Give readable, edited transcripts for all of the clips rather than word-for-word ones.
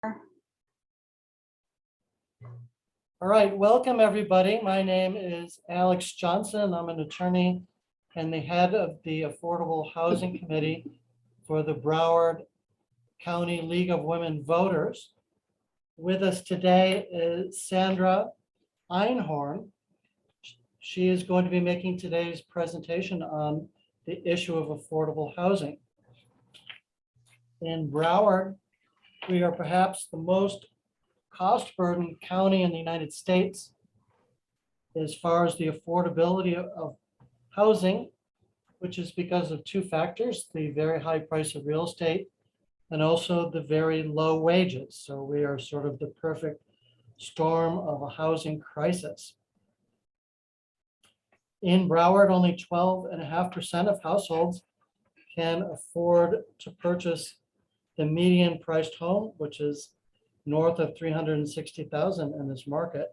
All right, welcome everybody. My name is Alex Johnson. I'm an attorney and the head of the Affordable Housing Committee for the Broward County League of Women Voters. With us today is Sandra Einhorn. She is going to be making today's presentation on the issue of affordable housing. In Broward, we are perhaps the most cost-burdened county in the United States as far as the affordability of housing, which is because of two factors: the very high price of real estate and also the very low wages. So we are sort of the perfect storm of a housing crisis. In Broward, only 12.5% of households can afford to purchase the median priced home, which is north of 360,000 in this market.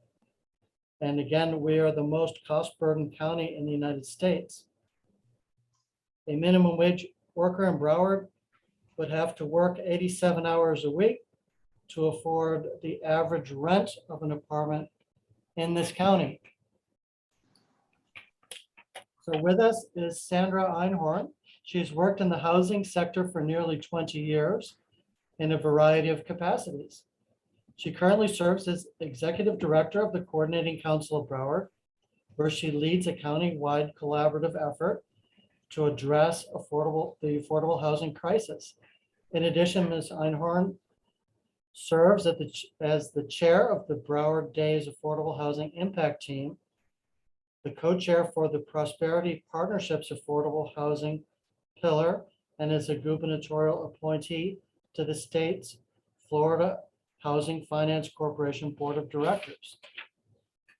And again, we are the most cost-burdened county in the United States. A minimum wage worker in Broward would have to work 87 hours a week to afford the average rent of an apartment in this county. So with us is Sandra Einhorn. She's worked in the housing sector for nearly 20 years in a variety of capacities. She currently serves as Executive Director of the Coordinating Council of Broward, where she leads a county-wide collaborative effort to address the affordable housing crisis. In addition, Ms. Einhorn serves as the chair of the Broward Days Affordable Housing Impact Team, the co-chair for the Prosperity Partnerships Affordable Housing Pillar, and is a gubernatorial appointee to the state's Florida Housing Finance Corporation Board of Directors.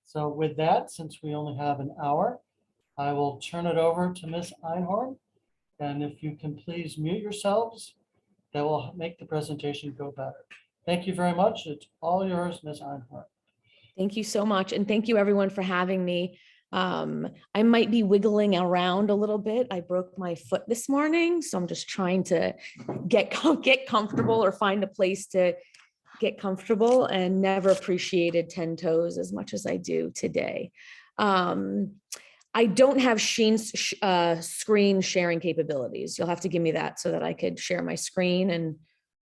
So with that, since we only have an hour, I will turn it over to Ms. Einhorn. And if you can please mute yourselves, that will make the presentation go better. Thank you very much. It's all yours, Ms. Einhorn. Thank you so much. And thank you everyone for having me. I might be wiggling around a little bit. I broke my foot this morning, so I'm just trying to get comfortable or find a place to get comfortable, and never appreciated 10 toes as much as I do today. I don't have screen sharing capabilities. You'll have to give me that so that I could share my screen and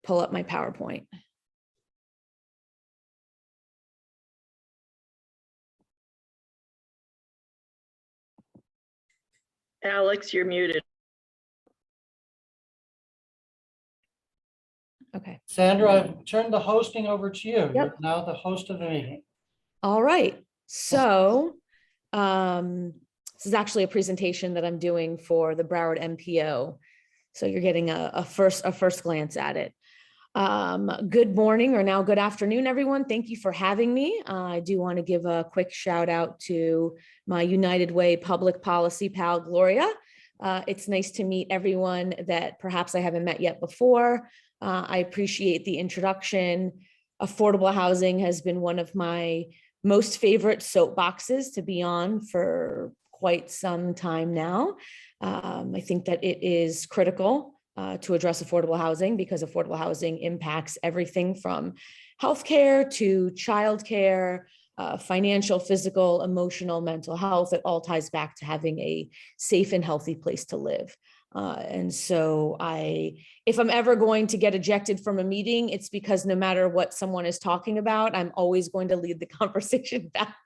pull up my PowerPoint. Alex, you're muted. Okay. Sandra, I've turned the hosting over to you. Yep. You're now the host of the meeting. All right. So this is actually a presentation that I'm doing for the Broward MPO. So you're getting a first glance at it. Good morning, or now good afternoon, everyone. Thank you for having me. I do want to give a quick shout out to my United Way public policy pal, Gloria. It's nice to meet everyone that perhaps I haven't met yet before. I appreciate the introduction. Affordable housing has been one of my most favorite soapboxes to be on for quite some time now. I think that it is critical to address affordable housing, because affordable housing impacts everything from healthcare to childcare, financial, physical, emotional, mental health. It all ties back to having a safe and healthy place to live. And so if I'm ever going to get ejected from a meeting, it's because no matter what someone is talking about, I'm always going to lead the conversation back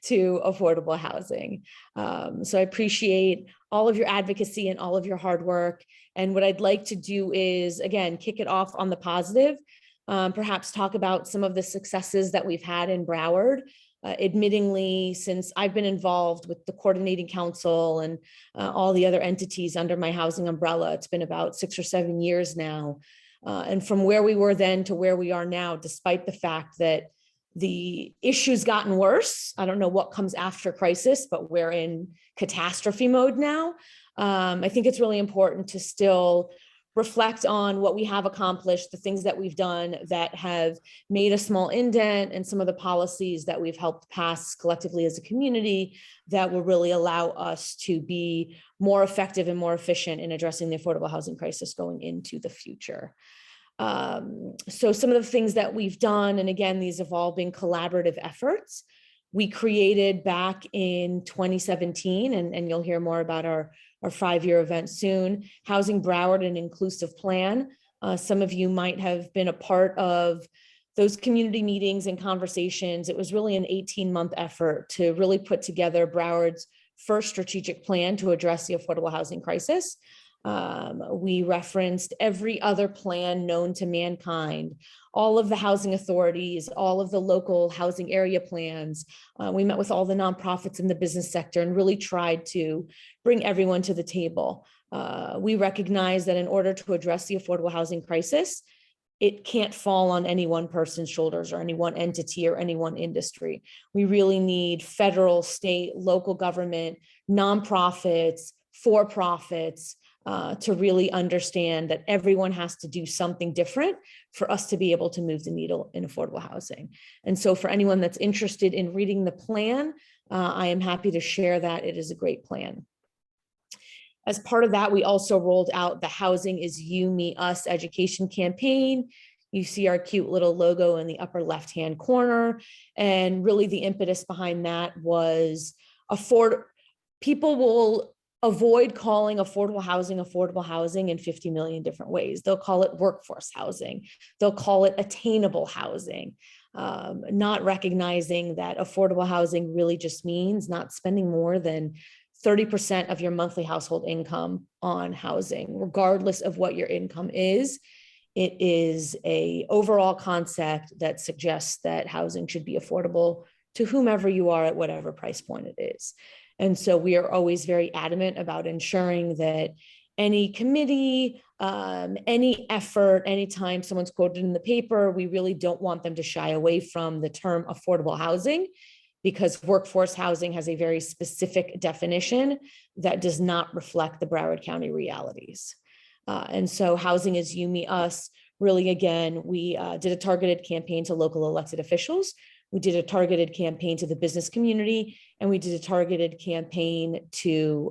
to affordable housing. So I appreciate all of your advocacy and all of your hard work. And what I'd like to do is, again, kick it off on the positive, perhaps talk about some of the successes that we've had in Broward. Admittingly, since I've been involved with the Coordinating Council and all the other entities under my housing umbrella, it's been about 6 or 7 years now. And from where we were then to where we are now, despite the fact that the issue's gotten worse, I don't know what comes after crisis, but we're in catastrophe mode now. I think it's really important to still reflect on what we have accomplished, the things that we've done that have made a small indent, and some of the policies that we've helped pass collectively as a community that will really allow us to be more effective and more efficient in addressing the affordable housing crisis going into the future. So some of the things that we've done, and again, these have all been collaborative efforts. We created back in 2017, and you'll hear more about our 5-year event soon, Housing Broward, an inclusive plan. Some of you might have been a part of those community meetings and conversations. It was really an 18-month effort to really put together Broward's first strategic plan to address the affordable housing crisis. We referenced every other plan known to mankind, all of the housing authorities, all of the local housing area plans. We met with all the nonprofits in the business sector and really tried to bring everyone to the table. We recognize that in order to address the affordable housing crisis, it can't fall on any one person's shoulders or any one entity or any one industry. We really need federal, state, local government, nonprofits, for-profits, to really understand that everyone has to do something different for us to be able to move the needle in affordable housing. And so for anyone that's interested in reading the plan, I am happy to share that. It is a great plan. As part of that, we also rolled out the Housing is You, Me, Us education campaign. You see our cute little logo in the upper left-hand corner. And really the impetus behind that was people will avoid calling affordable housing in 50 million different ways. They'll call it workforce housing. They'll call it attainable housing, not recognizing that affordable housing really just means not spending more than 30% of your monthly household income on housing, regardless of what your income is. It is an overall concept that suggests that housing should be affordable to whomever you are at whatever price point it is. And so we are always very adamant about ensuring that any committee, any effort, anytime someone's quoted in the paper, we really don't want them to shy away from the term affordable housing, because workforce housing has a very specific definition that does not reflect the Broward County realities. And so Housing is You, Me, Us. Really, again, we did a targeted campaign to local elected officials. We did a targeted campaign to the business community, and we did a targeted campaign to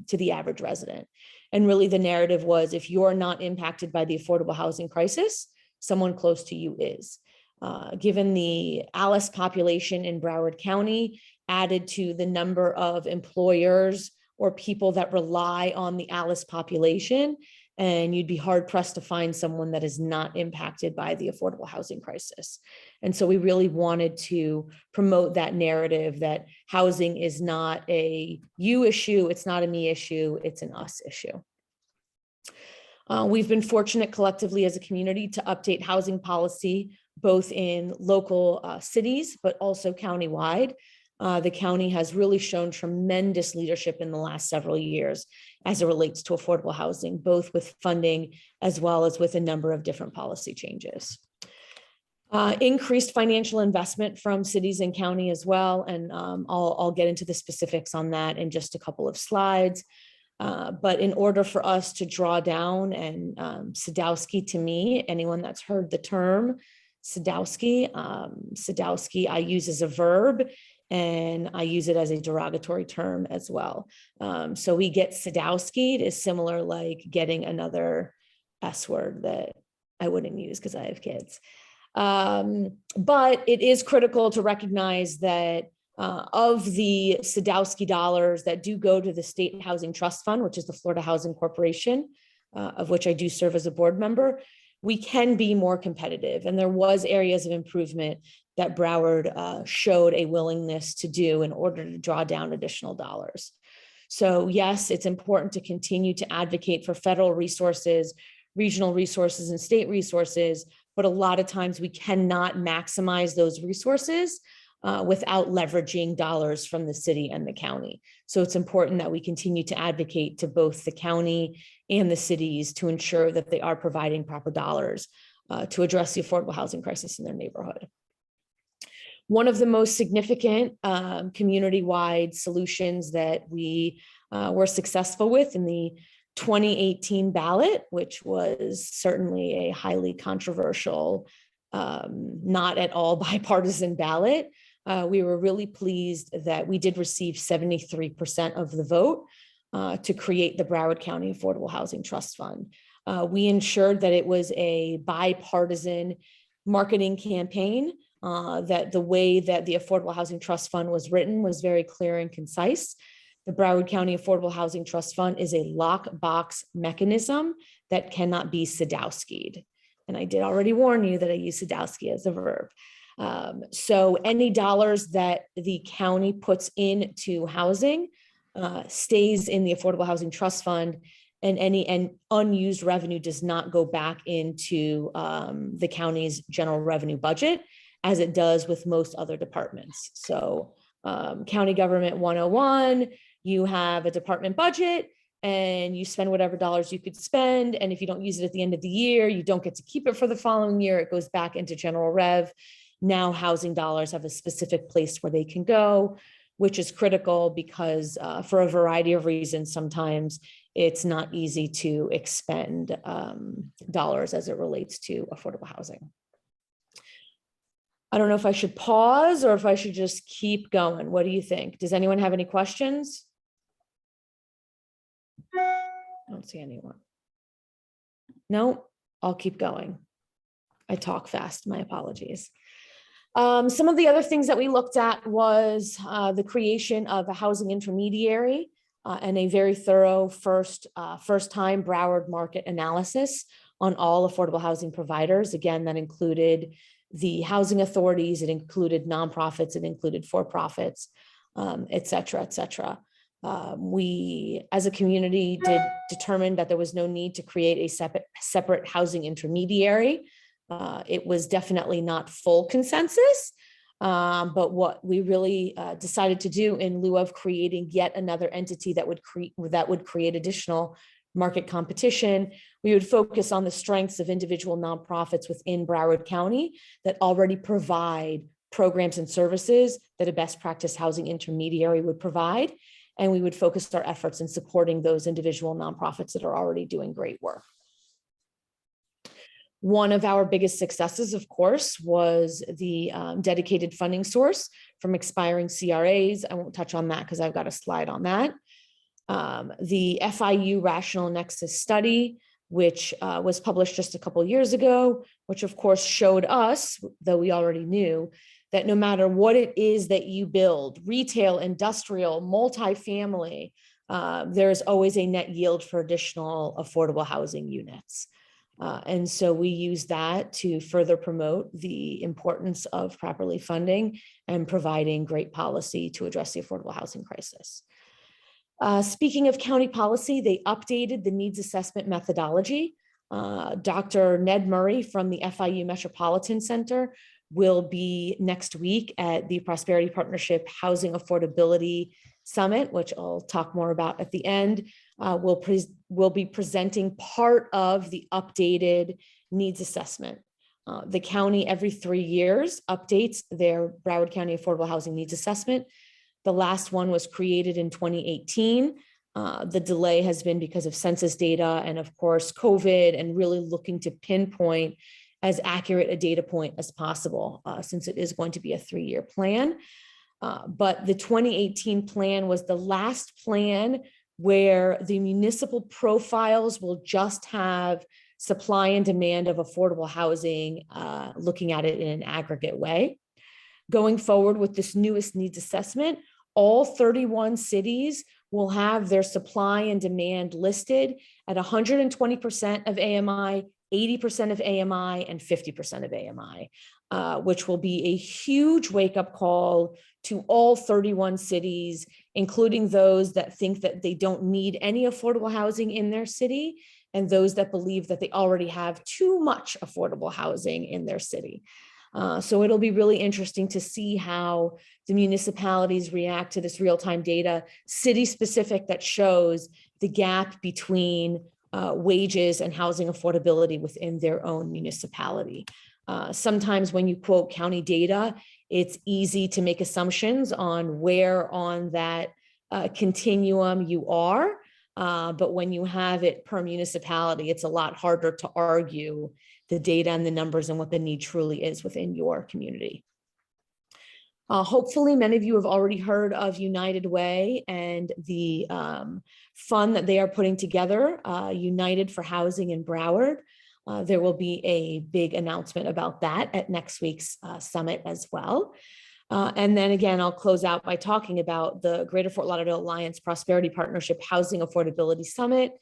the average resident. And really the narrative was, if you're not impacted by the affordable housing crisis, someone close to you is. Given the ALICE population in Broward County, added to the number of employers or people that rely on the ALICE population, and you'd be hard pressed to find someone that is not impacted by the affordable housing crisis. And so we really wanted to promote that narrative that housing is not a you issue, it's not a me issue, it's an us issue. We've been fortunate collectively as a community to update housing policy, both in local cities, but also countywide. The county has really shown tremendous leadership in the last several years as it relates to affordable housing, both with funding as well as with a number of different policy changes. Increased financial investment from cities and county as well. And I'll get into the specifics on that in just a couple of slides. But in order for us to draw down, and Sadowski to me, anyone that's heard the term Sadowski, I use as a verb, and I use it as a derogatory term as well. So we get Sadowski'd is similar like getting another S word that I wouldn't use because I have kids. But it is critical to recognize that of the Sadowski dollars that do go to the State Housing Trust Fund, which is the Florida Housing Corporation, of which I do serve as a board member, we can be more competitive. And there was areas of improvement that Broward showed a willingness to do in order to draw down additional dollars. So yes, it's important to continue to advocate for federal resources, regional resources, and state resources, but a lot of times we cannot maximize those resources without leveraging dollars from the city and the county. So it's important that we continue to advocate to both the county and the cities to ensure that they are providing proper dollars to address the affordable housing crisis in their neighborhood. One of the most significant community-wide solutions that we were successful with in the 2018 ballot, which was certainly a highly controversial, not at all bipartisan ballot. We were really pleased that we did receive 73% of the vote to create the Broward County Affordable Housing Trust Fund. We ensured that it was a bipartisan marketing campaign, that the way that the Affordable Housing Trust Fund was written was very clear and concise. The Broward County Affordable Housing Trust Fund is a lockbox mechanism that cannot be Sadowski'd. And I did already warn you that I use Sadowski as a verb. So any dollars that the county puts into housing stays in the Affordable Housing Trust Fund, and any unused revenue does not go back into the county's general revenue budget, as it does with most other departments. So County Government 101, you have a department budget and you spend whatever dollars you could spend. And if you don't use it at the end of the year, you don't get to keep it for the following year. It goes back into general rev. Now housing dollars have a specific place where they can go, which is critical because for a variety of reasons, sometimes it's not easy to expend dollars as it relates to affordable housing. I don't know if I should pause or if I should just keep going. What do you think? Does anyone have any questions? I don't see anyone. No, I'll keep going. I talk fast, my apologies. Some of the other things that we looked at was the creation of a housing intermediary and a very thorough first-time Broward market analysis on all affordable housing providers. Again, that included the housing authorities, it included nonprofits, it included for-profits, et cetera, et cetera. We, as a community, did determine that there was no need to create a separate housing intermediary. It was definitely not full consensus, but what we really decided to do in lieu of creating yet another entity that would create additional market competition, we would focus on the strengths of individual nonprofits within Broward County that already provide programs and services that a best practice housing intermediary would provide. And we would focus our efforts in supporting those individual nonprofits that are already doing great work. One of our biggest successes, of course, was the dedicated funding source from expiring CRAs. I won't touch on that because I've got a slide on that. The FIU Rational Nexus study, which was published just a couple years ago, which of course showed us, though we already knew, that no matter what it is that you build, retail, industrial, multifamily, there's always a net yield for additional affordable housing units. And so we use that to further promote the importance of properly funding and providing great policy to address the affordable housing crisis. Speaking of county policy, they updated the needs assessment methodology. Dr. Ned Murray from the FIU Metropolitan Center will be next week at the Prosperity Partnership Housing Affordability Summit, which I'll talk more about at the end. We'll be presenting part of the updated needs assessment. The county every 3 years updates their Broward County Affordable Housing Needs Assessment. The last one was created in 2018. The delay has been because of census data and of course COVID, and really looking to pinpoint as accurate a data point as possible, since it is going to be a 3-year plan. But the 2018 plan was the last plan where the municipal profiles will just have supply and demand of affordable housing, looking at it in an aggregate way. Going forward with this newest needs assessment, all 31 cities will have their supply and demand listed at 120% of AMI, 80% of AMI, and 50% of AMI, which will be a huge wake-up call to all 31 cities, including those that think that they don't need any affordable housing in their city, and those that believe that they already have too much affordable housing in their city. So it'll be really interesting to see how the municipalities react to this real-time data, city-specific, that shows the gap between wages and housing affordability within their own municipality. Sometimes when you quote county data, it's easy to make assumptions on where on that continuum you are. But when you have it per municipality, it's a lot harder to argue the data and the numbers and what the need truly is within your community. Hopefully, many of you have already heard of United Way and the fund that they are putting together, United for Housing in Broward. There will be a big announcement about that at next week's summit as well. And then again, I'll close out by talking about the Greater Fort Lauderdale Alliance Prosperity Partnership Housing Affordability Summit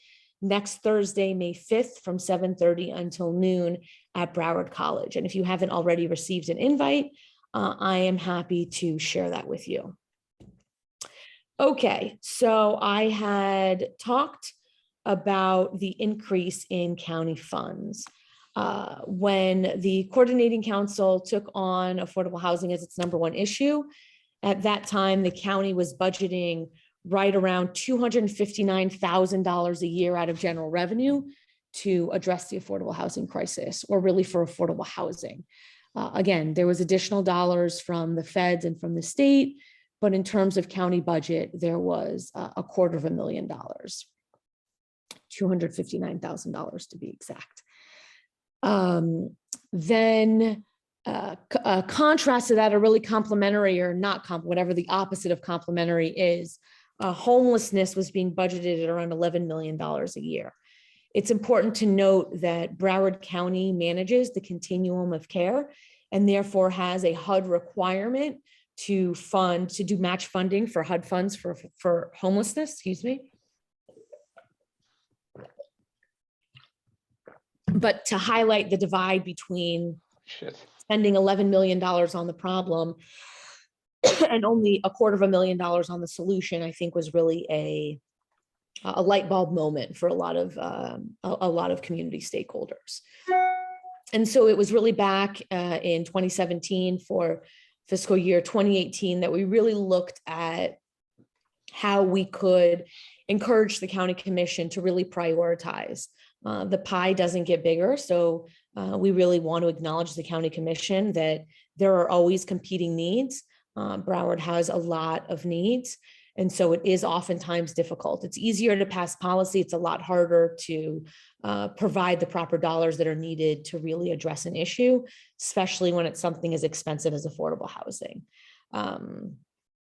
next Thursday, May 5th from 7:30 until noon at Broward College. And if you haven't already received an invite, I am happy to share that with you. Okay, so I had talked about the increase in county funds. When the coordinating council took on affordable housing as its #1 issue, at that time, the county was budgeting right around $259,000 a year out of general revenue to address the affordable housing crisis, or really for affordable housing. Again, there was additional dollars from the feds and from the state, but in terms of county budget, there was $250,000, $259,000 to be exact. Then contrast to that, a really complementary or not whatever the opposite of complementary is, homelessness was being budgeted at around $11 million a year. It's important to note that Broward County manages the continuum of care and therefore has a HUD requirement to do match funding for HUD funds for homelessness, excuse me. But to highlight the divide between spending $11 million on the problem and only $250,000 on the solution, I think was really a light bulb moment for a lot of community stakeholders. And so it was really back in 2017 for fiscal year 2018 that we really looked at how we could encourage the county commission to really prioritize. The pie doesn't get bigger, so we really want to acknowledge the county commission that there are always competing needs. Broward has a lot of needs, and so it is oftentimes difficult. It's easier to pass policy. It's a lot harder to provide the proper dollars that are needed to really address an issue, especially when it's something as expensive as affordable housing.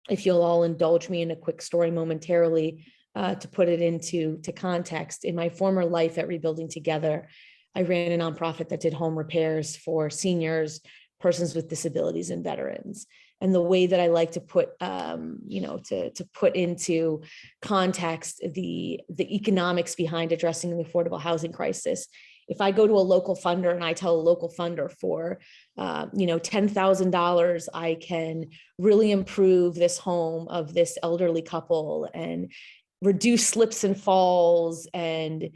If you'll all indulge me in a quick story momentarily, to put it into context, in my former life at Rebuilding Together, I ran a nonprofit that did home repairs for seniors, persons with disabilities, and veterans. And the way that I like to put, to put into context the economics behind addressing the affordable housing crisis. If I go to a local funder and I tell a local funder for, $10,000, I can really improve this home of this elderly couple and reduce slips and falls and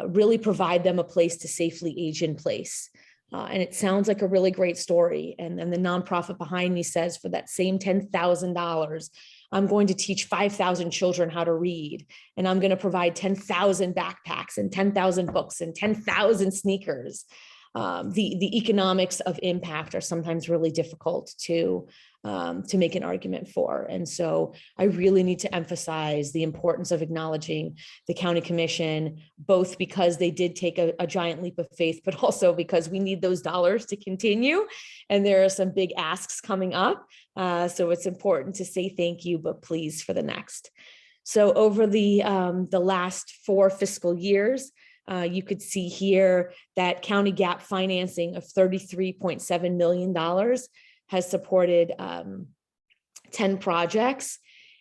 really provide them a place to safely age in place. And it sounds like a really great story. And then the nonprofit behind me says, for that same $10,000, I'm going to teach 5,000 children how to read. And I'm going to provide 10,000 backpacks and 10,000 books and 10,000 sneakers. The economics of impact are sometimes really difficult to make an argument for. And so I really need to emphasize the importance of acknowledging the county commission, both because they did take a giant leap of faith, but also because we need those dollars to continue. And there are some big asks coming up. So it's important to say thank you, but please for the next. So over the last 4 fiscal years, you could see here that county gap financing of $33.7 million has supported 10 projects.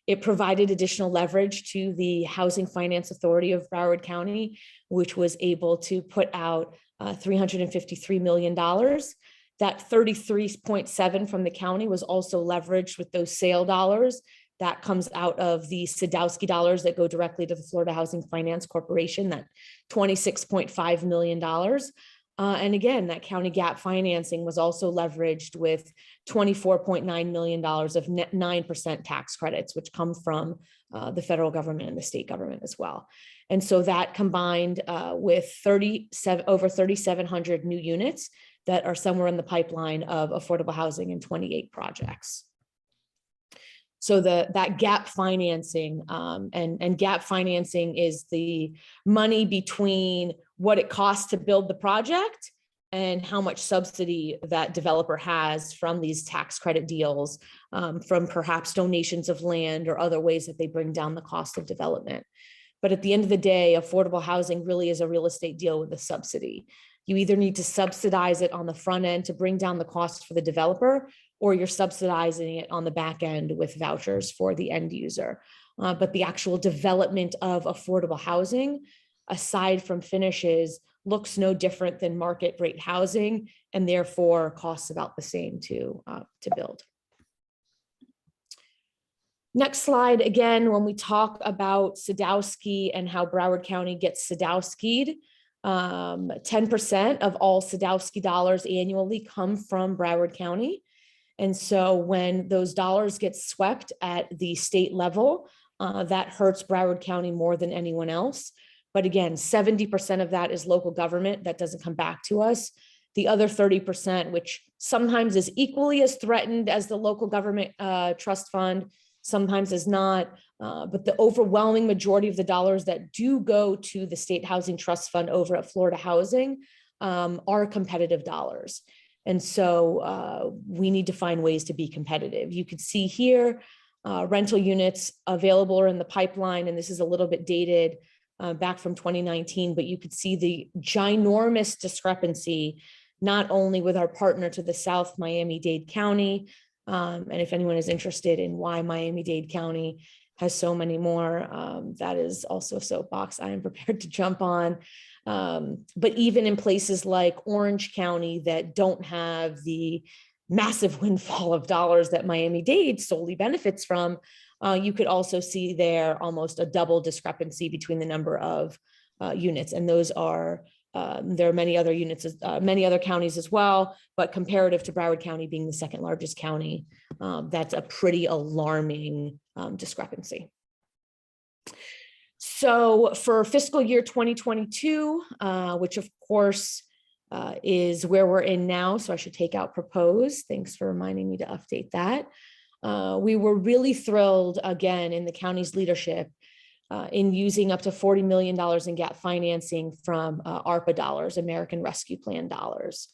It provided additional leverage to the Housing Finance Authority of Broward County, which was able to put out $353 million. That 33.7 from the county was also leveraged with those sale dollars. That comes out of the Sadowski dollars that go directly to the Florida Housing Finance Corporation, that $26.5 million. And again, that county gap financing was also leveraged with $24.9 million of net 9% tax credits, which come from the federal government and the state government as well. And so that combined with over 3,700 new units that are somewhere in the pipeline of affordable housing in 28 projects. So that gap financing and gap financing is the money between what it costs to build the project and how much subsidy that developer has from these tax credit deals, from perhaps donations of land or other ways that they bring down the cost of development. But at the end of the day, affordable housing really is a real estate deal with a subsidy. You either need to subsidize it on the front end to bring down the cost for the developer, or you're subsidizing it on the back end with vouchers for the end user. But the actual development of affordable housing, aside from finishes, looks no different than market rate housing, and therefore costs about the same to build. Next slide. Again, when we talk about Sadowski and how Broward County gets Sadowski'd, 10% of all Sadowski dollars annually come from Broward County. And so when those dollars get swept at the state level, that hurts Broward County more than anyone else. But again, 70% of that is local government that doesn't come back to us. The other 30%, which sometimes is equally as threatened as the local government trust fund, sometimes is not, but the overwhelming majority of the dollars that do go to the State Housing Trust Fund over at Florida Housing are competitive dollars. And so we need to find ways to be competitive. You could see here, rental units available or in the pipeline, and this is a little bit dated back from 2019, but you could see the ginormous discrepancy, not only with our partner to the south, Miami-Dade County, and if anyone is interested in why Miami-Dade County has so many more, that is also a soapbox I am prepared to jump on. But even in places like Orange County that don't have the massive windfall of dollars that Miami-Dade solely benefits from, you could also see there almost a double discrepancy between the number of units. And those are, there are many other units, many other counties as well, but comparative to Broward County being the second largest county, that's a pretty alarming discrepancy. So for fiscal year 2022, which of course is where we're in now, so I should take out proposed. Thanks for reminding me to update that. We were really thrilled again in the county's leadership in using up to $40 million in gap financing from ARPA dollars, American Rescue Plan dollars.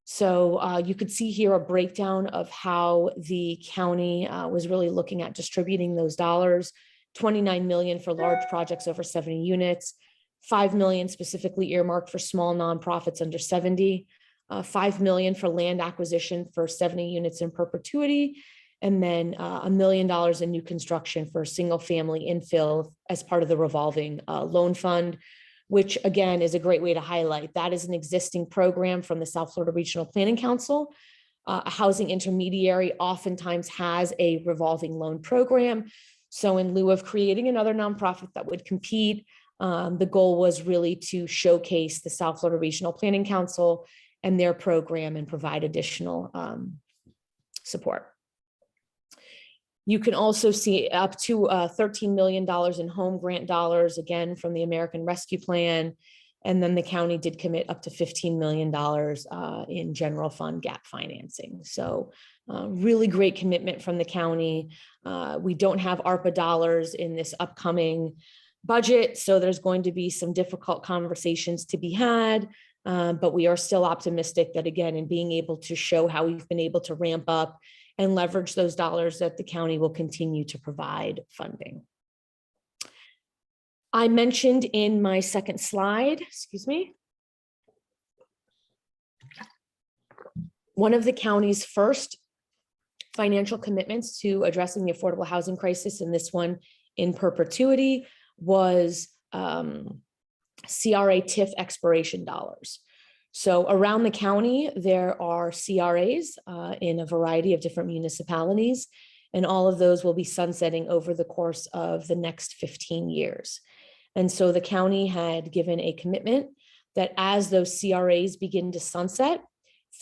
So you could see here a breakdown of how the county was really looking at distributing those dollars. 29 million for large projects over 70 units, 5 million specifically earmarked for small nonprofits under 70, 5 million for land acquisition for 70 units in perpetuity, and then $1 million in new construction for single family infill as part of the revolving loan fund, which again is a great way to highlight. That is an existing program from the South Florida Regional Planning Council. A housing intermediary oftentimes has a revolving loan program. So in lieu of creating another nonprofit that would compete, the goal was really to showcase the South Florida Regional Planning Council and their program and provide additional support. You can also see up to $13 million in home grant dollars, again, from the American Rescue Plan. And then the county did commit up to $15 million in general fund gap financing. So really great commitment from the county. We don't have ARPA dollars in this upcoming budget, so there's going to be some difficult conversations to be had, but we are still optimistic that, again, in being able to show how we've been able to ramp up and leverage those dollars, that the county will continue to provide funding. I mentioned in my second slide, excuse me, one of the county's first financial commitments to addressing the affordable housing crisis, and this one in perpetuity, was CRA TIF expiration dollars. So around the county, there are CRAs in a variety of different municipalities, and all of those will be sunsetting over the course of the next 15 years. And so the county had given a commitment that as those CRAs begin to sunset,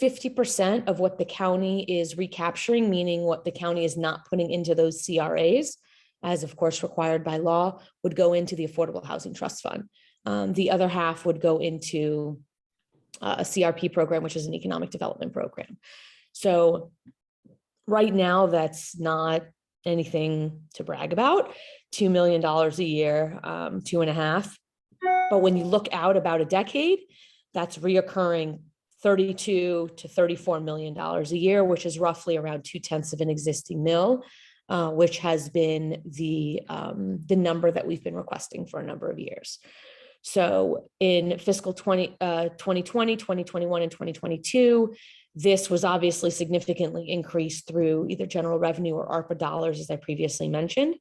50% of what the county is recapturing, meaning what the county is not putting into those CRAs, as of course required by law, would go into the Affordable Housing Trust Fund. The other half would go into a CRP program, which is an economic development program. So right now, that's not anything to brag about, $2 million a year, 2.5. But when you look out about a decade, that's reoccurring $32 to $34 million a year, which is roughly around 2/10 of an existing mill, which has been the number that we've been requesting for a number of years. So in fiscal 2020, 2021, and 2022, this was obviously significantly increased through either general revenue or ARPA dollars, as I previously mentioned.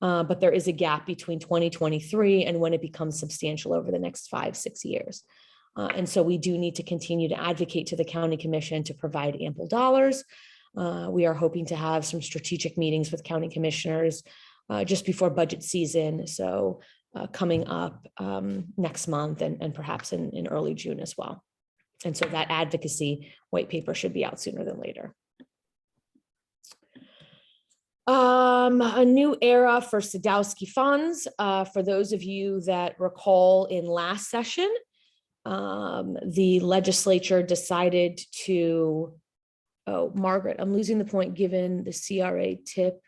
But there is a gap between 2023 and when it becomes substantial over the next 5-6 years. And so we do need to continue to advocate to the county commission to provide ample dollars. We are hoping to have some strategic meetings with county commissioners just before budget season. So coming up next month and perhaps in early June as well. And so that advocacy white paper should be out sooner than later. A new era for Sadowski funds. For those of you that recall in last session, the legislature decided to, oh, Margaret, I'm losing the point given the CRA tip.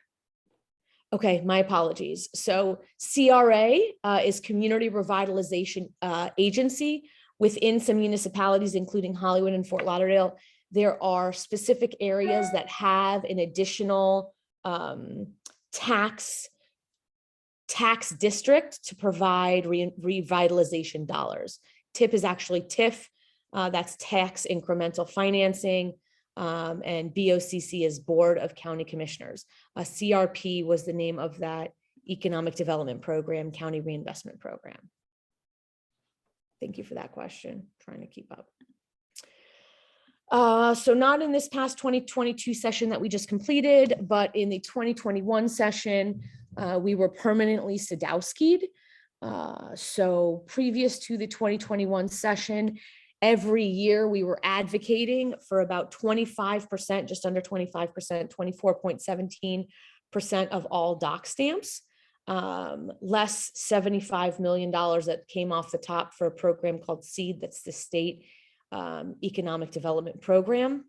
Okay, my apologies. So CRA is Community Revitalization Agency within some municipalities, including Hollywood and Fort Lauderdale. There are specific areas that have an additional tax district to provide revitalization dollars. TIP is actually TIF, that's tax incremental financing, and BOCC is Board of County Commissioners. CRP was the name of that economic development program, county reinvestment program. Thank you for that question, trying to keep up. So not in this past 2022 session that we just completed, but in the 2021 session, we were permanently Sadowski'd. So previous to the 2021 session, every year we were advocating for about 25%, just under 25%, 24.17% of all doc stamps, less $75 million that came off the top for a program called SEED, that's the state economic development program,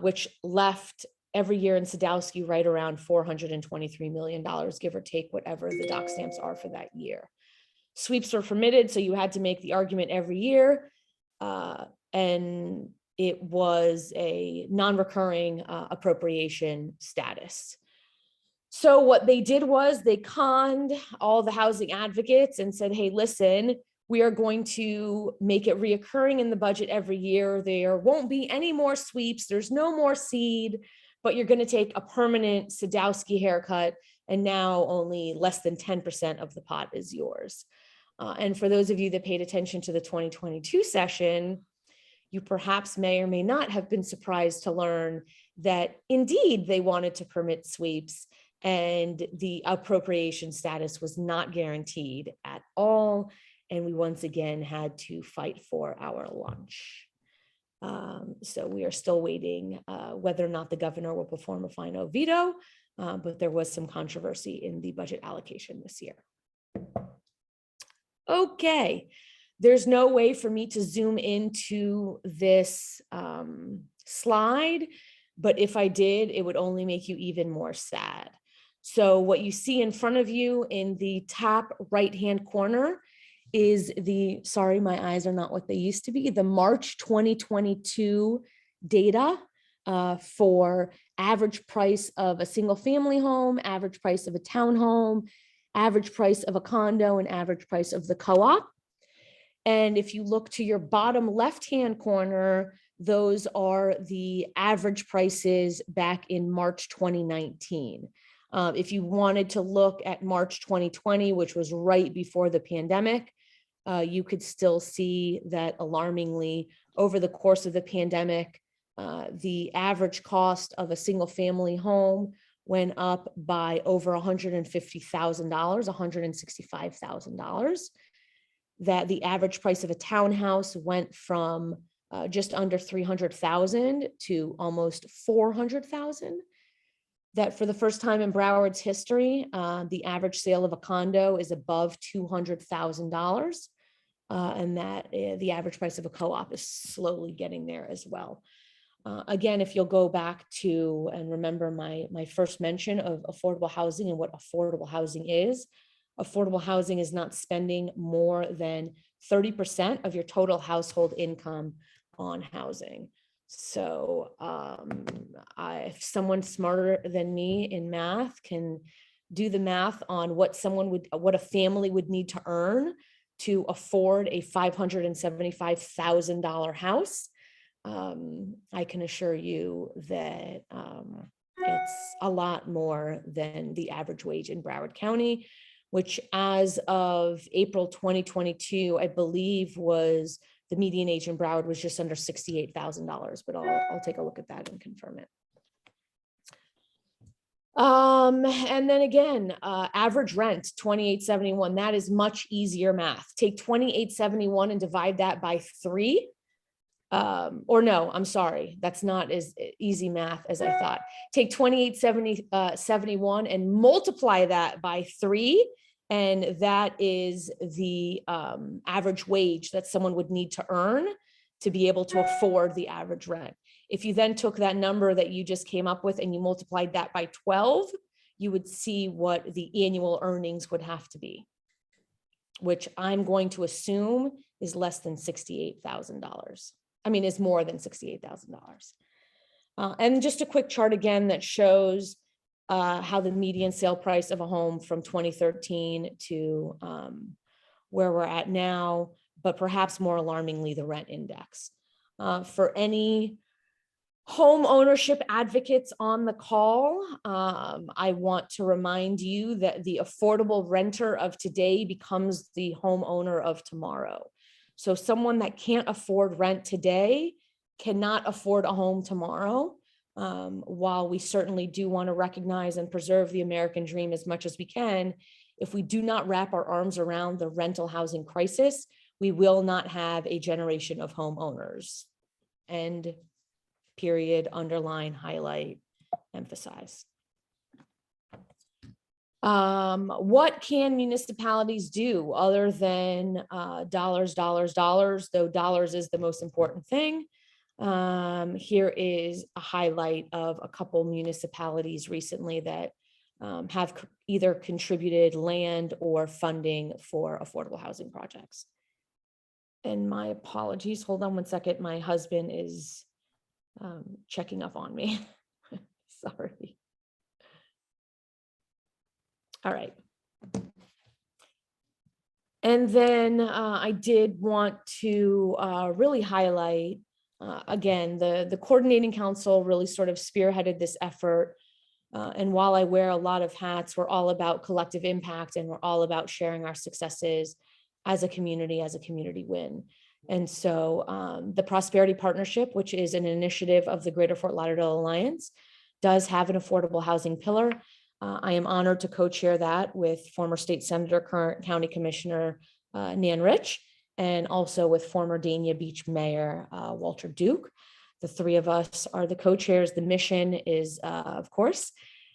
which left every year in Sadowski right around $423 million, give or take whatever the doc stamps are for that year. Sweeps were permitted, so you had to make the argument every year, and it was a non-recurring appropriation status. So what they did was they conned all the housing advocates and said, hey, listen, we are going to make it reoccurring in the budget every year. There won't be any more sweeps. There's no more seed, but you're going to take a permanent Sadowski haircut. And now only less than 10% of the pot is yours. And for those of you that paid attention to the 2022 session, you perhaps may or may not have been surprised to learn that indeed they wanted to permit sweeps and the appropriation status was not guaranteed at all. And we once again had to fight for our lunch. So we are still waiting whether or not the governor will perform a final veto, but there was some controversy in the budget allocation this year. Okay, there's no way for me to zoom into this slide, but if I did, it would only make you even more sad. So what you see in front of you in the top right-hand corner is the, sorry, my eyes are not what they used to be, the March 2022 data for average price of a single family home, average price of a townhome, average price of a condo, and average price of the co-op. And if you look to your bottom left-hand corner, those are the average prices back in March 2019. If you wanted to look at March 2020, which was right before the pandemic, you could still see that alarmingly over the course of the pandemic, the average cost of a single family home went up by over $150,000, $165,000. That the average price of a townhouse went from just under $300,000 to almost $400,000. That for the first time in Broward's history, the average sale of a condo is above $200,000, and that the average price of a co-op is slowly getting there as well. Again, if you'll go back to and remember my first mention of affordable housing and what affordable housing is not spending more than 30% of your total household income on housing. So if someone smarter than me in math can do the math on what a family would need to earn to afford a $575,000 house, I can assure you that it's a lot more than the average wage in Broward County, which as of April 2022, I believe was the median age in Broward was just under $68,000, but I'll take a look at that and confirm it. And then again, average rent, 2871, that is much easier math. Take 2871 and divide that by 3. Or no, I'm sorry, that's not as easy math as I thought. Take 2871 and multiply that by 3. And that is the average wage that someone would need to earn to be able to afford the average rent. If you then took that number that you just came up with and you multiplied that by 12, you would see what the annual earnings would have to be, which I'm going to assume is less than $68,000. I mean, is more than $68,000. And just a quick chart again that shows how the median sale price of a home from 2013 to where we're at now, but perhaps more alarmingly, the rent index. For any home ownership advocates on the call, I want to remind you that the affordable renter of today becomes the homeowner of tomorrow. So someone that can't afford rent today cannot afford a home tomorrow. While we certainly do want to recognize and preserve the American dream as much as we can, if we do not wrap our arms around the rental housing crisis, we will not have a generation of homeowners. End, period, underline, highlight, emphasize. What can municipalities do other than dollars, though dollars is the most important thing? Here is a highlight of a couple municipalities recently that have either contributed land or funding for affordable housing projects. And my apologies, hold on one second. My husband is checking up on me. Sorry. All right. And then I did want to really highlight, again, the coordinating council really sort of spearheaded this effort. And while I wear a lot of hats, we're all about collective impact and we're all about sharing our successes as a community win. And so the Prosperity Partnership, which is an initiative of the Greater Fort Lauderdale Alliance, does have an affordable housing pillar. I am honored to co-chair that with former state senator, current county commissioner, Nan Rich, and also with former Dania Beach mayor, Walter Duke. The three of us are the co-chairs. The mission is, of course,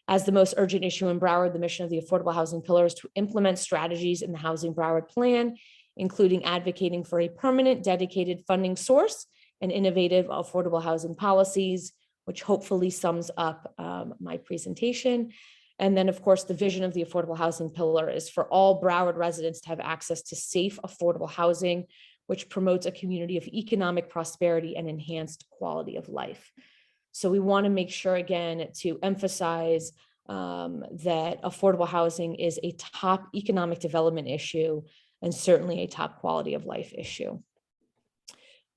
as the most urgent issue in Broward, the mission of the Affordable Housing Pillar is to implement strategies in the Housing Broward Plan, including advocating for a permanent dedicated funding source and innovative affordable housing policies, which hopefully sums up my presentation. And then, of course, the vision of the Affordable Housing Pillar is for all Broward residents to have access to safe, affordable housing, which promotes a community of economic prosperity and enhanced quality of life. So we want to make sure, again, to emphasize that affordable housing is a top economic development issue and certainly a top quality of life issue.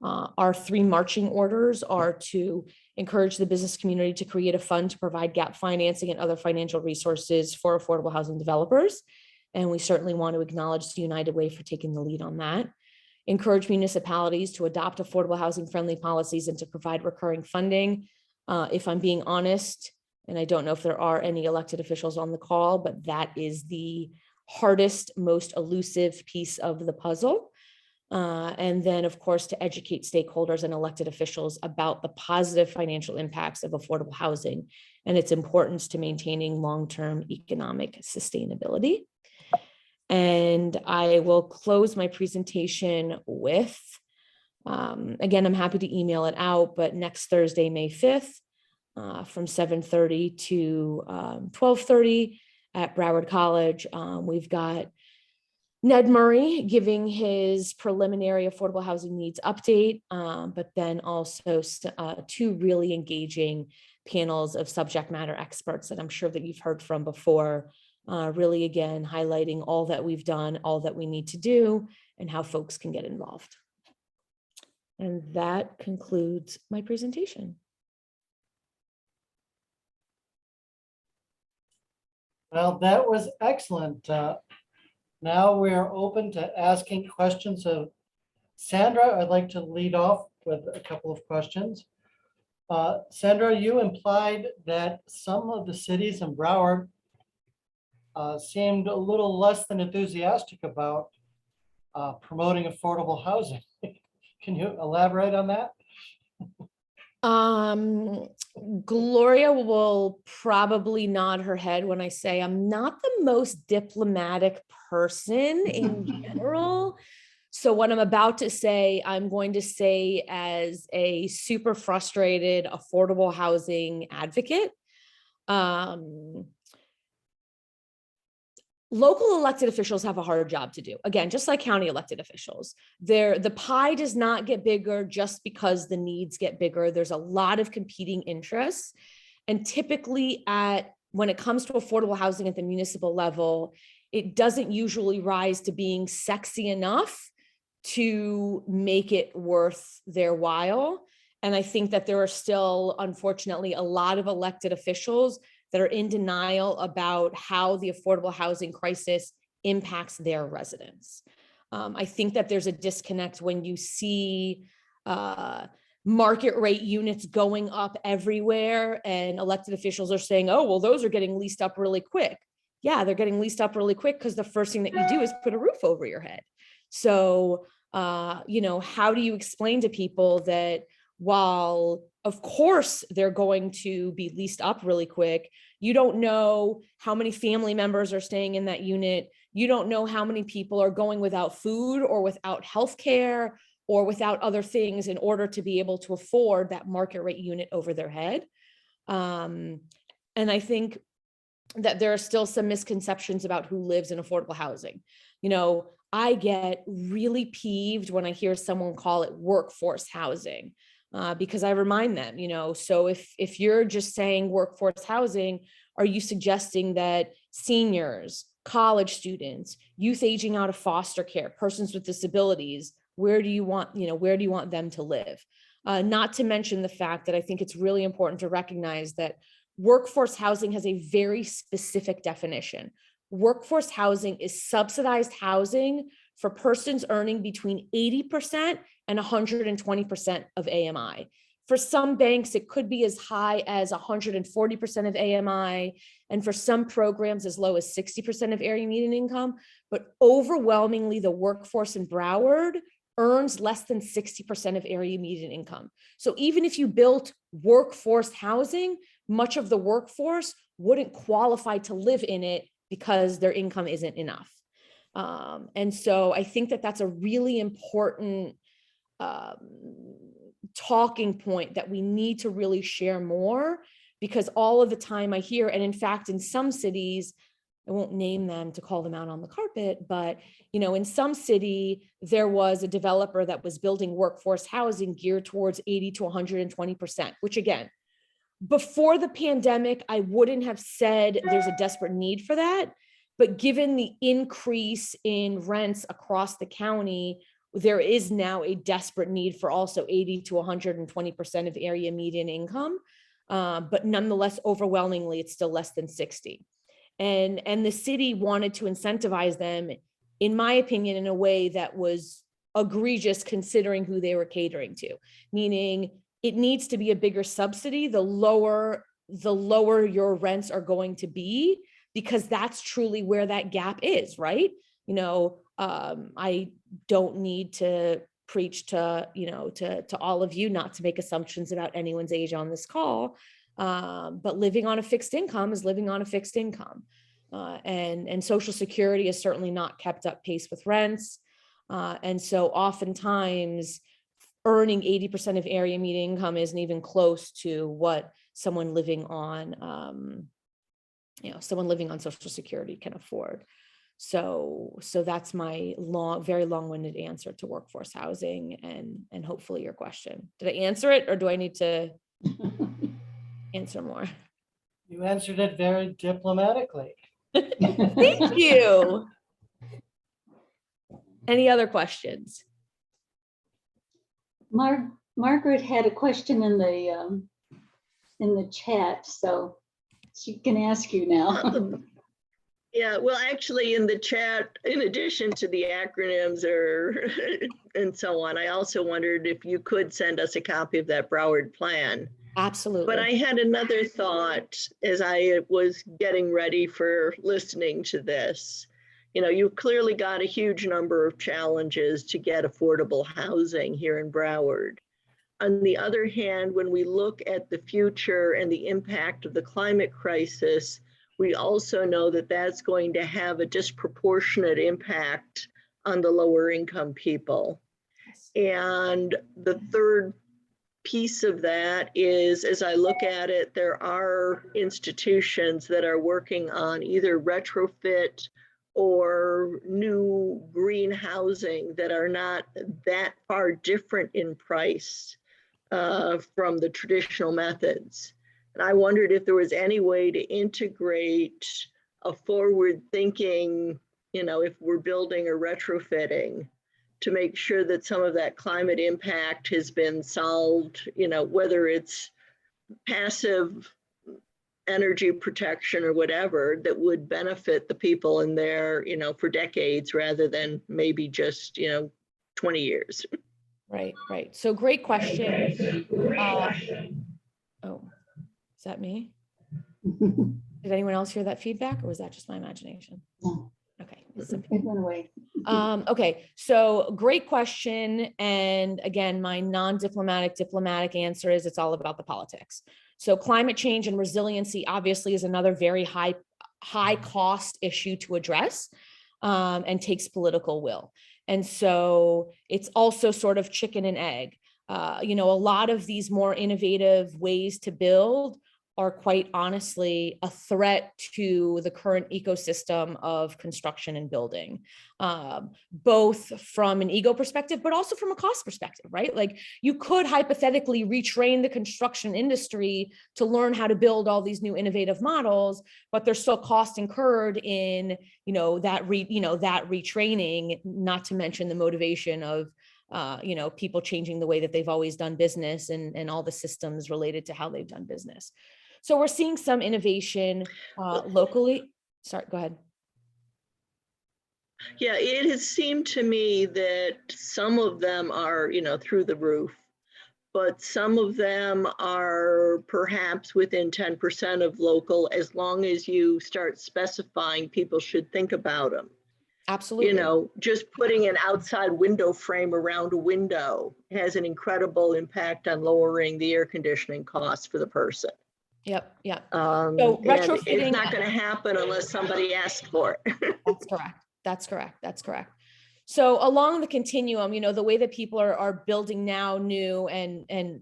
Our 3 marching orders are to encourage the business community to create a fund to provide gap financing and other financial resources for affordable housing developers. And we certainly want to acknowledge the United Way for taking the lead on that. Encourage municipalities to adopt affordable housing friendly policies and to provide recurring funding. If I'm being honest, and I don't know if there are any elected officials on the call, but that is the hardest, most elusive piece of the puzzle. And then, of course, to educate stakeholders and elected officials about the positive financial impacts of affordable housing and its importance to maintaining long-term economic sustainability. And I will close my presentation with, again, I'm happy to email it out, but next Thursday, May 5th, from 7:30 to 12:30 at Broward College, we've got Ned Murray giving his preliminary affordable housing needs update, but then also two really engaging panels of subject matter experts that I'm sure that you've heard from before, really again highlighting all that we've done, all that we need to do, and how folks can get involved. And that concludes my presentation. Well, that was excellent. Now we are open to asking questions of Sandra. I'd like to lead off with a couple of questions. Sandra, you implied that some of the cities in Broward seemed a little less than enthusiastic about promoting affordable housing. Can you elaborate on that? Gloria will probably nod her head when I say I'm not the most diplomatic person in general. So what I'm about to say, I'm going to say as a super frustrated affordable housing advocate. Local elected officials have a hard job to do. Again, just like county elected officials, the pie does not get bigger just because the needs get bigger. There's a lot of competing interests. And typically when it comes to affordable housing at the municipal level, it doesn't usually rise to being sexy enough to make it worth their while. And I think that there are still, unfortunately, a lot of elected officials that are in denial about how the affordable housing crisis impacts their residents. I think that there's a disconnect when you see market rate units going up everywhere and elected officials are saying, oh, well, those are getting leased up really quick. Yeah, they're getting leased up really quick because the first thing that you do is put a roof over your head. So, how do you explain to people that while of course they're going to be leased up really quick, you don't know how many family members are staying in that unit. You don't know how many people are going without food or without healthcare or without other things in order to be able to afford that market rate unit over their head. And I think that there are still some misconceptions about who lives in affordable housing. I get really peeved when I hear someone call it workforce housing. Because I remind them, so if you're just saying workforce housing, are you suggesting that seniors, college students, youth aging out of foster care, persons with disabilities, where do you want them to live? Not to mention the fact that I think it's really important to recognize that workforce housing has a very specific definition. Workforce housing is subsidized housing for persons earning between 80% and 120% of AMI. For some banks, it could be as high as 140% of AMI, and for some programs as low as 60% of area median income. But overwhelmingly, the workforce in Broward earns less than 60% of area median income. So even if you built workforce housing, much of the workforce wouldn't qualify to live in it because their income isn't enough. And so I think that that's a really important talking point that we need to really share more, because all of the time I hear, and in fact, in some cities, I won't name them to call them out on the carpet, but in some city, there was a developer that was building workforce housing geared towards 80 to 120%, which again, before the pandemic, I wouldn't have said there's a desperate need for that. But given the increase in rents across the county, there is now a desperate need for also 80 to 120% of area median income. But nonetheless, overwhelmingly, it's still less than 60. And the city wanted to incentivize them, in my opinion, in a way that was egregious considering who they were catering to, meaning it needs to be a bigger subsidy, the lower your rents are going to be, because that's truly where that gap is, right? I don't need to preach to all of you not to make assumptions about anyone's age on this call, but living on a fixed income is living on a fixed income. And Social Security has certainly not kept up pace with rents. And so oftentimes earning 80% of area median income isn't even close to what someone living on Social Security can afford. So that's my very long-winded answer to workforce housing and hopefully your question. Did I answer it or do I need to answer more? You answered it very diplomatically. Thank you. Any other questions? Margaret had a question in the chat, so she can ask you now. Yeah, well, actually in the chat, in addition to the acronyms and so on, I also wondered if you could send us a copy of that Broward plan. Absolutely. But I had another thought as I was getting ready for listening to this. You know, you've clearly got a huge number of challenges to get affordable housing here in Broward. On the other hand, when we look at the future and the impact of the climate crisis, we also know that that's going to have a disproportionate impact on the lower income people. And the third piece of that is, as I look at it, there are institutions that are working on either retrofit or new green housing that are not that far different in price from the traditional methods. And I wondered if there was any way to integrate a forward thinking, you know, if we're building or retrofitting, to make sure that some of that climate impact has been solved, you know, whether it's passive energy protection or whatever, that would benefit the people in there, you know, for decades rather than maybe just, you know, 20 years. Right. So great question. Oh, is that me? Did anyone else hear that feedback or was that just my imagination? No. Okay. It went away. Okay, so great question. And again, my diplomatic answer is it's all about the politics. So climate change and resiliency obviously is another very high cost issue to address and takes political will. And so it's also sort of chicken and egg. You know, a lot of these more innovative ways to build are quite honestly a threat to the current ecosystem of construction and building, both from an ego perspective, but also from a cost perspective, right? Like you could hypothetically retrain the construction industry to learn how to build all these new innovative models, but there's still cost incurred in, you know, that retraining, not to mention the motivation of you know, people changing the way that they've always done business and all the systems related to how they've done business. So we're seeing some innovation locally. Sorry, go ahead. Yeah, it has seemed to me that some of them are, you know, through the roof, but some of them are perhaps within 10% of local, as long as you start specifying people should think about them. Absolutely. You know, just putting an outside window frame around a window has an incredible impact on lowering the air conditioning costs for the person. Yep. So retrofitting, it's not going to happen unless somebody asks for it. That's correct. So along the continuum, you know, the way that people are building now new and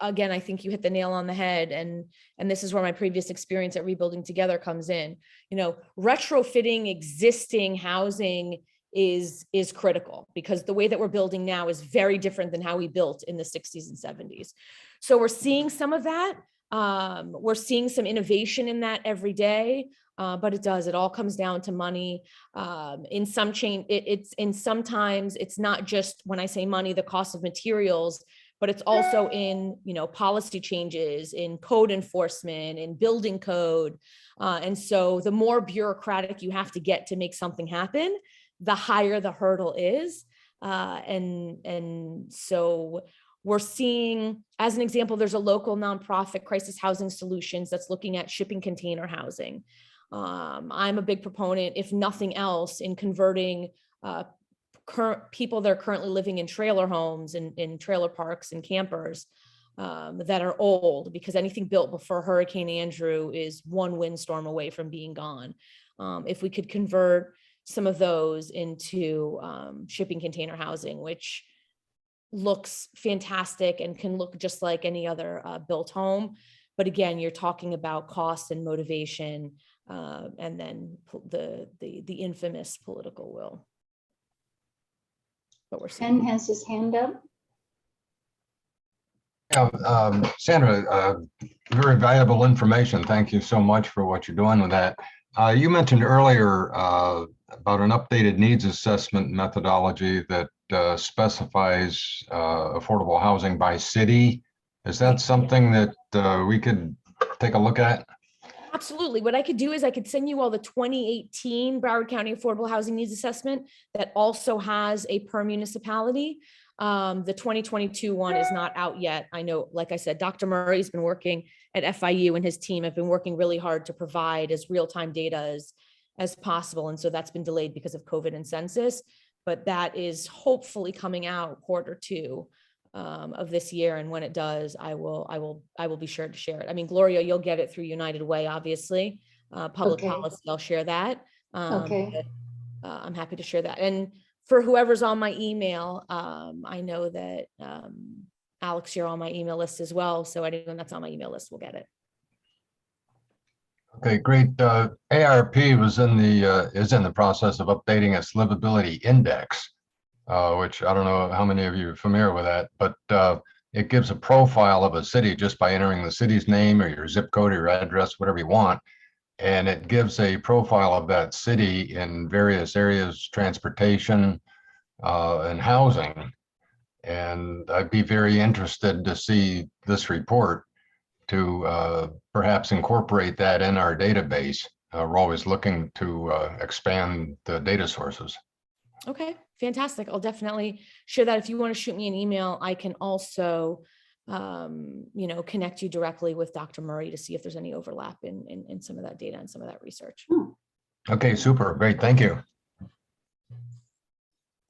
again, I think you hit the nail on the head, and this is where my previous experience at Rebuilding Together comes in. You know, retrofitting existing housing is critical because the way that we're building now is very different than how we built in the 60s and 70s. So we're seeing some of that. We're seeing some innovation in that every day, but it all comes down to money. In some sometimes it's not just, when I say money, the cost of materials, but it's also in, you know, policy changes, in code enforcement, in building code. And so the more bureaucratic you have to get to make something happen, the higher the hurdle is. And so we're seeing, as an example, there's a local nonprofit, Crisis Housing Solutions, that's looking at shipping container housing. I'm a big proponent, if nothing else, in converting current people that are currently living in trailer homes and in trailer parks and campers that are old, because anything built before Hurricane Andrew is one windstorm away from being gone. If we could convert some of those into shipping container housing, which looks fantastic and can look just like any other built home. But again, you're talking about cost and motivation and then the infamous political will. But we're Ken seeing. has his hand up. Yeah, Sandra, very valuable information. Thank you so much for what you're doing with that. You mentioned earlier about an updated needs assessment methodology that specifies affordable housing by city. Is that something that we could take a look at? Absolutely. What I could do is I could send you all the 2018 Broward County Affordable Housing Needs Assessment that also has a per municipality. The 2022 one is not out yet. I know, like I said, Dr. Murray's been working at FIU and his team have been working really hard to provide as real-time data as possible. And so that's been delayed because of COVID and census, but that is hopefully coming out Q2 of this year. And when it does, I will be sure to share it. I mean, Gloria, you'll get it through United Way, obviously. Public Okay. policy, I'll share that. Okay. But, I'm happy to share that. And for whoever's on my email, I know that Alex, you're on my email list as well. So anyone that's on my email list will get it. Okay, great. ARP is in the process of updating its livability index, which I don't know how many of you are familiar with that, but it gives a profile of a city just by entering the city's name or your zip code or your address, whatever you want. And it gives a profile of that city in various areas, transportation and housing. And I'd be very interested to see this report to perhaps incorporate that in our database. We're always looking to expand the data sources. Okay, fantastic. I'll definitely share that. If you want to shoot me an email, I can also, connect you directly with Dr. Murray to see if there's any overlap in some of that data and some of that research. Okay, super. Great. Thank you.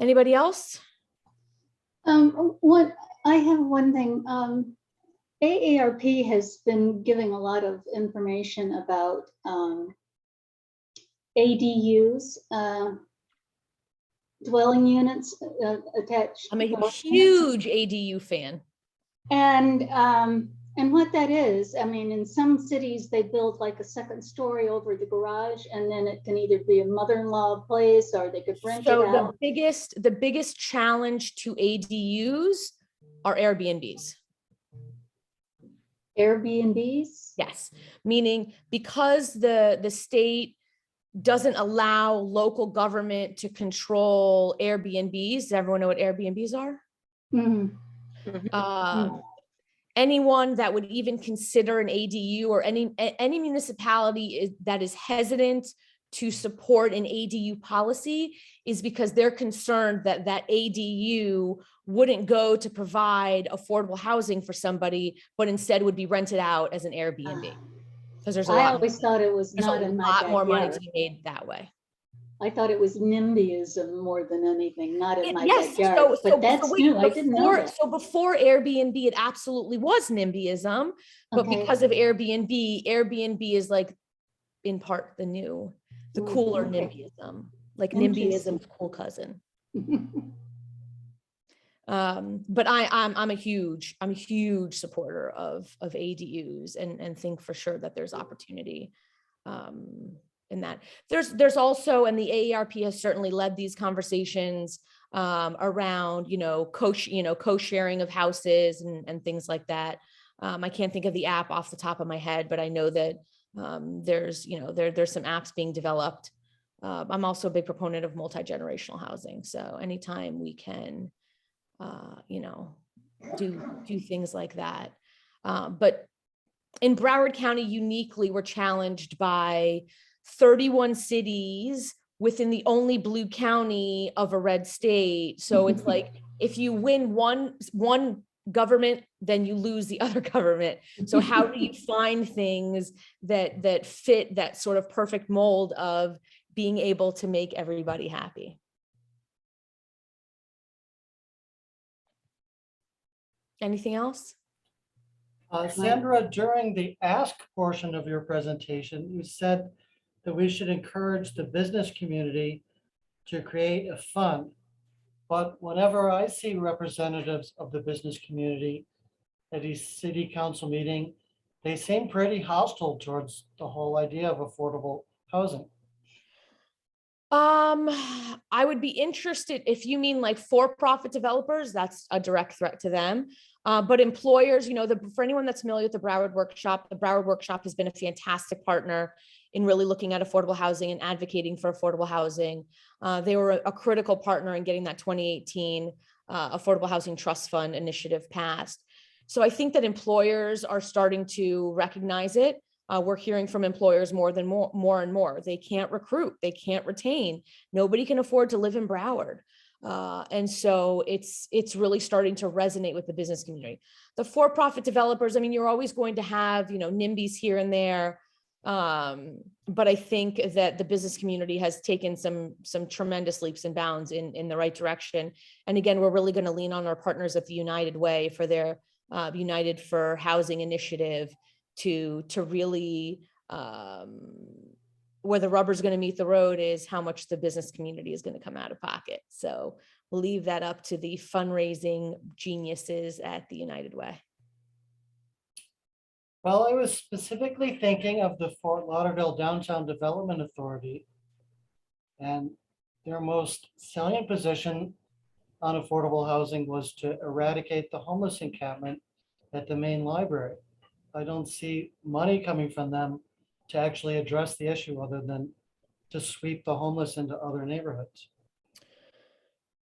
Anybody else? What I have one thing. AARP has been giving a lot of information about ADUs, dwelling units attached. I'm a dwelling huge ADU fan. And what that is, I mean, in some cities, they build like a second story over the garage, and then it can either be a mother-in-law place or they could rent it So out. the biggest challenge to ADUs are Airbnbs. Airbnbs? Yes, meaning because the state doesn't allow local government to control Airbnbs. Does everyone know what Airbnbs are? Mhm. Anyone that would even consider an ADU or any municipality that is hesitant to support an ADU policy is because they're concerned that that ADU wouldn't go to provide affordable housing for somebody, but instead would be rented out as an Airbnb. Because there's I always thought it was there's not a in my lot more money to backyard. be made that way. I thought it was NIMBYism more than anything, not in my Yes, backyard. But that's wait, new. I didn't know that. So before Airbnb, it absolutely was NIMBYism, but Okay. because of Airbnb is like in part the cooler Okay. NIMBYism, like Interesting. NIMBYism's cool cousin. But I'm a huge supporter of ADUs and think for sure that there's opportunity in that. There's also, and the AARP has certainly led these conversations around, co-sharing of houses and things like that. I can't think of the app off the top of my head, but I know that there's some apps being developed. I'm also a big proponent of multi-generational housing. So anytime we can, do things like that. But in Broward County, uniquely, we're challenged by 31 cities within the only blue county of a red state. So it's like, if you win one government, then you lose the other government. So how do you find things that fit that sort of perfect mold of being able to make everybody happy? Anything else? Sandra, during the ask portion of your presentation, you said that we should encourage the business community to create a fund. But whenever I see representatives of the business community at a city council meeting, they seem pretty hostile towards the whole idea of affordable housing? I would be interested if you mean like for-profit developers, that's a direct threat to them. But employers, for anyone that's familiar with the Broward Workshop has been a fantastic partner in really looking at affordable housing and advocating for affordable housing. They were a critical partner in getting that 2018 Affordable Housing Trust Fund initiative passed. So I think that employers are starting to recognize it. We're hearing from employers more and more. They can't recruit, they can't retain. Nobody can afford to live in Broward. And so it's really starting to resonate with the business community. The for-profit developers, you're always going to have, NIMBYs here and there. But I think that the business community has taken some tremendous leaps and bounds in the right direction. And again, we're really going to lean on our partners at the United Way for their United for Housing initiative to really, where the rubber's going to meet the road is how much the business community is going to come out of pocket. So we'll leave that up to the fundraising geniuses at the United Way. Well, I was specifically thinking of the Fort Lauderdale Downtown Development Authority and their most salient position on affordable housing was to eradicate the homeless encampment at the main library. I don't see money coming from them to actually address the issue other than to sweep the homeless into other neighborhoods.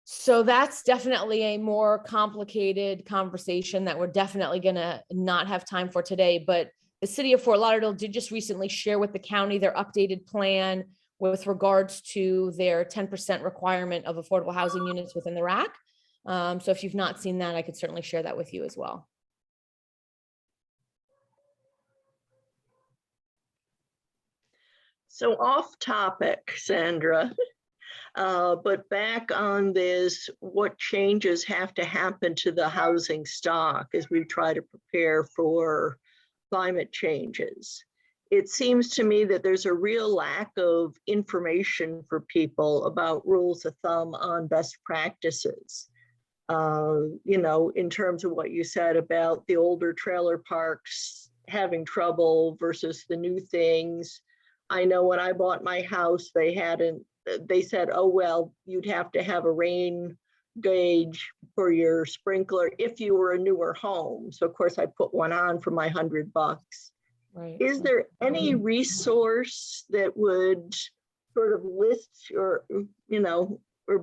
So that's definitely a more complicated conversation that we're definitely going to not have time for today. But the city of Fort Lauderdale did just recently share with the county their updated plan with regards to their 10% requirement of affordable housing units within the RAC. So if you've not seen that, I could certainly share that with you as well. So off topic, Sandra, but back on this, what changes have to happen to the housing stock as we try to prepare for climate changes? It seems to me that there's a real lack of information for people about rules of thumb on best practices. In terms of what you said about the older trailer parks having trouble versus the new things. I know when I bought my house, they said, oh, well, you'd have to have a rain gauge for your sprinkler if you were a newer home. So of course I put one on for my $100. Right. Is there any resource that would sort of list or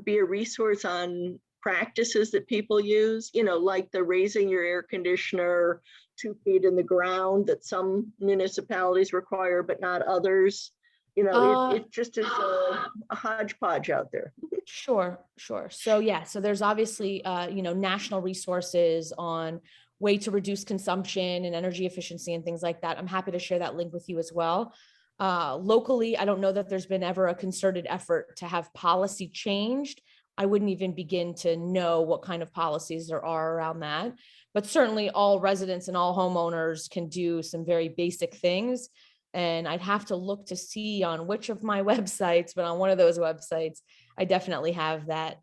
be a resource on practices that people use, like the raising your air conditioner 2 feet in the ground that some municipalities require, but not others? It just is a hodgepodge out there. Sure. So so there's obviously, national resources on way to reduce consumption and energy efficiency and things like that. I'm happy to share that link with you as well. Locally, I don't know that there's been ever a concerted effort to have policy changed. I wouldn't even begin to know what kind of policies there are around that. But certainly all residents and all homeowners can do some very basic things. And I'd have to look to see on which of my websites, but on one of those websites, I definitely have that,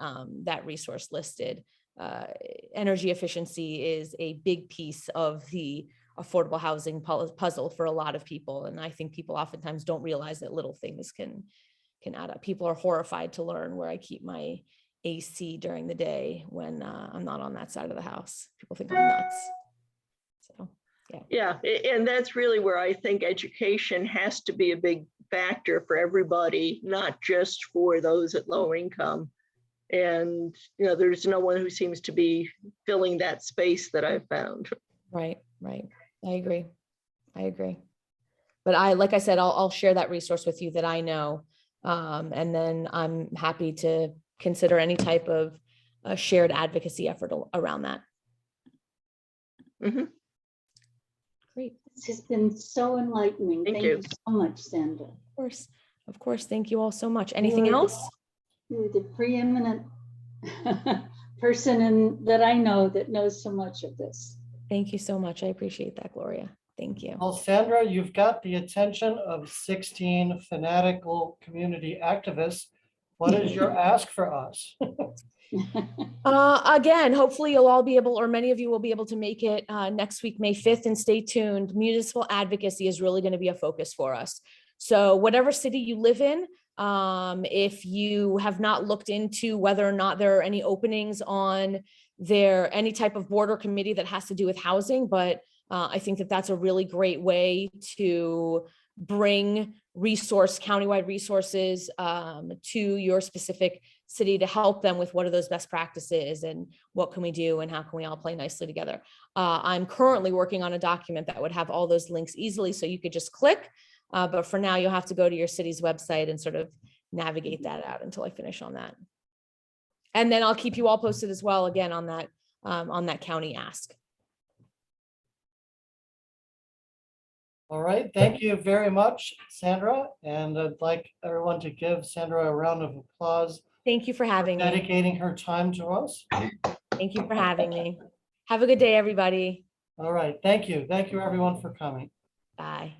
that resource listed. Energy efficiency is a big piece of the affordable housing puzzle for a lot of people. And I think people oftentimes don't realize that little things can add up. People are horrified to learn where I keep my AC during the day when I'm not on that side of the house. People think I'm nuts. So, yeah. And that's really where I think education has to be a big factor for everybody, not just for those at low income. And, there's no one who seems to be filling that space that I've found. Right. I agree. But like I said, I'll share that resource with you that I know. And then I'm happy to consider any type of shared advocacy effort around that. Mm-hmm. Great. This has been so enlightening. Thank Thank you you so much, Sandra. Of course. Thank you all so much. Anything else? You're the preeminent person that I know that knows so much of this. Thank you so much. I appreciate that, Gloria. Thank you. Well, Sandra, you've got the attention of 16 fanatical community activists. What is your ask for us? Again, hopefully you'll all be able, or many of you will be able to make it next week, May 5th, and stay tuned. Municipal advocacy is really going to be a focus for us. So whatever city you live in, if you have not looked into whether or not there are any openings on any type of board or committee that has to do with housing, but I think that that's a really great way to bring countywide resources to your specific city to help them with what are those best practices and what can we do and how can we all play nicely together. I'm currently working on a document that would have all those links easily, so you could just click. But for now, you'll have to go to your city's website and sort of navigate that out until I finish on that. And then I'll keep you all posted as well, again, on that county ask. All right, thank you very much, Sandra. And I'd like everyone to give Sandra a round of applause Thank you for for having me. dedicating her time to us. Thank you for having me. Have a good day, everybody. All right, thank you. Thank you, everyone, for coming. Bye.